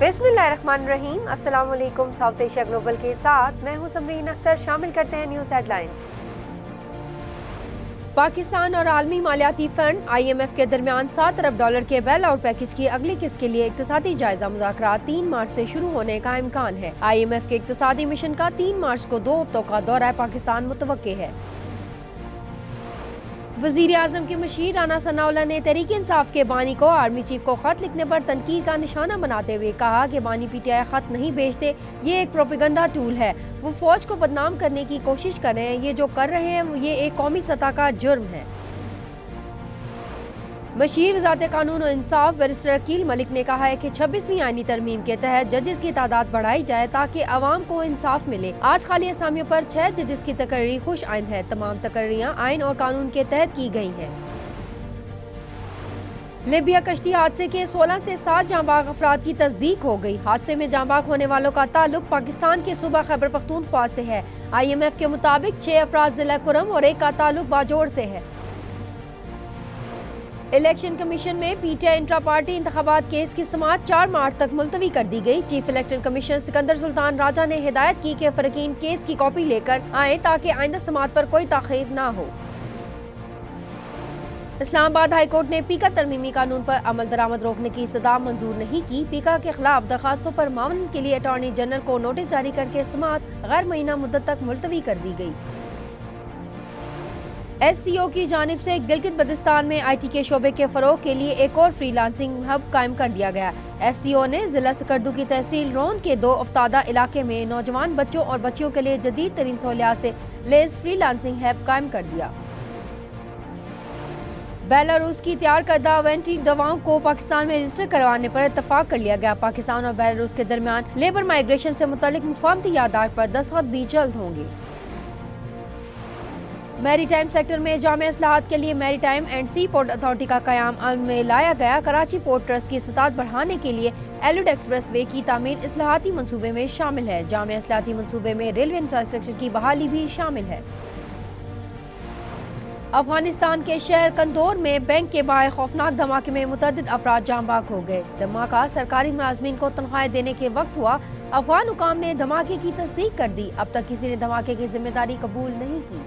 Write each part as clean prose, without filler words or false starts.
बिस्मिल्लाहिर्रहमानिर्रहीम। अस्सलाम वालेकुम। साउथ एशिया ग्लोबल के साथ मैं हूं समरीन अख्तर। शामिल करते हैं न्यूज़ हेडलाइंस। पाकिस्तान और आलमी मालियाती फंड IMF के दरमियान $7 अरब के बेल आउट पैकेज की अगली किस्त के लिए इक्तिसादी जायजा मुज़ाकरात 3 मार्च से शुरू होने का इम्कान है। IMF के इक्तिसादी मिशन का 3 मार्च को 2 हफ्तों का दौरा पाकिस्तान मुतवक्के है। वज़ीर आज़म के मशीर राना सनाउल्लाह ने तहरीक इंसाफ के बानी को आर्मी चीफ को खत लिखने पर तनकीद का निशाना बनाते हुए कहा कि बानी PTI खत नहीं भेजते, ये एक प्रोपेगेंडा टूल है। वो फौज को बदनाम करने की कोशिश कर रहे हैं। ये जो कर रहे हैं ये एक कौमी सतह का जुर्म है। मशीर वज़ारत कानून और इंसाफ बैरिस्टर अकील मलिक ने कहा है कि 26वीं आईनी तरमीम के तहत जजेस की तादाद बढ़ाई जाए ताकि आवाम को इंसाफ मिले। आज खाली असामियों पर 6 जजेस की तकर्री खुश आइंद है। तमाम तकर्रियाँ आइन और कानून के तहत की गई हैं। लिबिया कश्ती हादसे के 16 से 7 जांबाग अफराद की तस्दीक हो गई। हादसे में जांबाग होने वालों का ताल्लुक पाकिस्तान के सूबा खैबर पख्तूनख्वा से है। IMF के मुताबिक 6 अफराद जिला कुरम और 1 का ताल्लुक बाजोड़ से है। इलेक्शन कमीशन में PTI इंट्रा पार्टी इंतखाबात केस की समाअत 4 मार्च तक मुलतवी कर दी गई। Chief election commissioner Sikandar Sultan Raja ने हिदायत की कि फरकीन केस की कॉपी लेकर आए ताकि आइंदा समाअत पर कोई ताखीर ना हो। इस्लामाबाद हाई कोर्ट ने पीका तरमीमी कानून पर अमल दरामद रोकने की सदा मंजूर नहीं की। पीका के खिलाफ दरखास्तों पर मामलन के लिए अटॉर्नी जनरल को नोटिस जारी करके समाअत गैर महीना मुद्दत तक मुलतवी कर दी गई। SCO की जानिब से गिलगित बल्तिस्तान में IT के शोबे के फरोग के लिए एक और फ्रीलांसिंग हब कायम कर दिया गया। SCO ने जिला सकर्दू की तहसील रोंद के 2 अफ्तादा इलाके में नौजवान बच्चों और बच्चियों के लिए जदीद तरीन सहूलियात से लेस फ्रीलांसिंग हब कायम कर दिया। बेलारूस की तैयार करदा एंटी दवाओं को पाकिस्तान में रजिस्टर करवाने पर इत्तफाक कर लिया गया। पाकिस्तान और बेलारूस के दरमियान लेबर माइग्रेशन से मुतालिक मुफाहमती यादाश्त पर दस्तखत भी जल्द होंगे। मैरीटाइम सेक्टर में जामे इस्लाहात के लिए maritime and sea port authority का कयाम अमल में लाया गया। कराची पोर्ट ट्रस्ट की इस्तात बढ़ाने के लिए एलिड एक्सप्रेस वे की तामीर इस्लाहाती मंसूबे में शामिल है। जामे इस्लाहाती मंसूबे में रेलवे इंफ्रास्ट्रक्चर की बहाली भी शामिल है। अफगानिस्तान के शहर कंदोर में बैंक के बाहर खौफनाक धमाके में मुतअद्दिद अफराद जाँ बाग हो गए। धमाका सरकारी मुलाजमीन को तनख्वाहें देने के वक्त हुआ। अफगान हुकाम ने धमाके की तस्दीक कर दी। अब तक किसी ने धमाके की जिम्मेदारी कबूल नहीं की।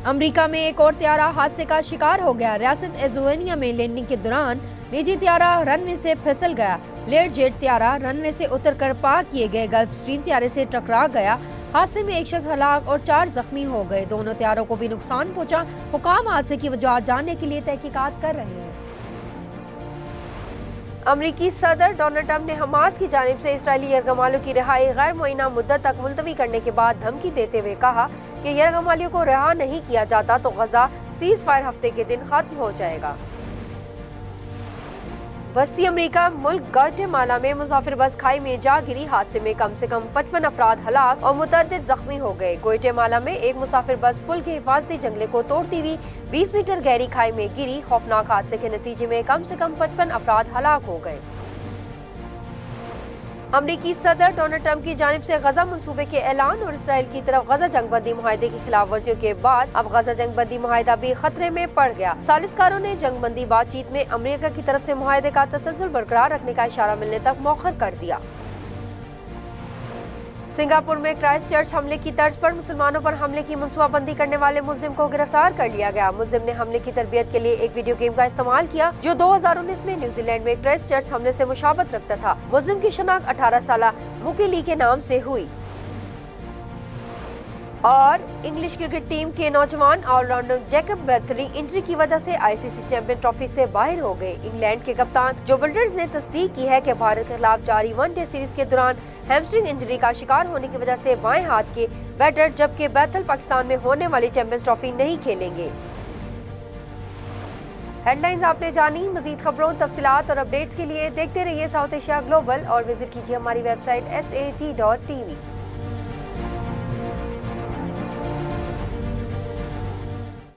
अमेरिका में एक और त्यारा हादसे का शिकार हो गया। रियासत एज़ोवेनिया में लैंडिंग के दौरान निजी त्यारा रनवे से फिसल गया। लेयर जेट त्यारा रनवे से उतरकर पार्क किए गए गल्फ स्ट्रीम त्यारे से टकरा गया। हादसे में एक शख्स हलाक और 4 जख्मी हो गए। दोनों त्यारों को भी नुकसान पहुंचा। हुकाम हादसे की वजह जानने के लिए तहकीकात कर रहे हैं। अमरीकी सदर डोनाल्ड ट्रंप ने हमास की जानिब से इस्राएली यरगमालियों की रिहाई गैर मुअय्यना मुद्दत तक मुलतवी करने के बाद धमकी देते हुए कहा कि यरगमालियों को रिहा नहीं किया जाता तो गजा सीज फायर हफ्ते के दिन खत्म हो जाएगा। वस्ती अमेरिका मुल्क ग्वाटेमाला में मुसाफिर बस खाई में जा गिरी। हादसे में कम से कम 55 अफराद हलाक और मुतअद्दिद जख्मी हो गए। ग्वाटेमाला में एक मुसाफिर बस पुल के हिफाजती जंगले को तोड़ती हुई 20 मीटर गहरी खाई में गिरी। खौफनाक हादसे के नतीजे में कम से कम 55 अफराद हलाक हो गए। अमरीकी सदर डोनाल्ड ट्रंप की जानिब से गजा मंसूबे के ऐलान और इसराइल की तरफ गजा जंगबंदी मुआहदे की खिलाफ वर्जियों के बाद अब गजा जंगबंदी मुआहदा भी खतरे में पड़ गया। सालिसकारों ने जंगबंदी बातचीत में अमेरिका की तरफ से मुआहदे का तसलसल बरकरार रखने का इशारा मिलने तक मौखर कर दिया। सिंगापुर में क्राइस्ट चर्च हमले की तर्ज पर मुसलमानों पर हमले की मंसूबाबंदी करने वाले मुल्जिम को गिरफ्तार कर लिया गया। मुल्जिम ने हमले की तरबियत के लिए एक वीडियो गेम का इस्तेमाल किया जो 2019 में न्यूजीलैंड में क्राइस्ट चर्च हमले से मुशाबत रखता था। मुल्जिम की शनाख्त 18 साला मुकी ली के नाम से हुई। और इंग्लिश क्रिकेट टीम के नौजवान ऑलराउंडर जैकब बैथरी इंजरी की वजह से ICC चैंपियन ट्रॉफी से बाहर हो गए। इंग्लैंड के कप्तान जो बिल्डर्स ने तस्दीक की है कि भारत के खिलाफ जारी वनडे सीरीज के दौरान हैमस्ट्रिंग इंजरी का शिकार होने की वजह से बाएं हाथ के बैटर जबकि बैथल पाकिस्तान में होने वाली चैंपियंस ट्रॉफी नहीं खेलेंगे। हेडलाइंस आपने जानी। मजीद खबरों, तफसीलात और अपडेट्स के लिए देखते रहिए साउथ एशिया ग्लोबल और विजिट कीजिए हमारी वेबसाइट SAG.TV।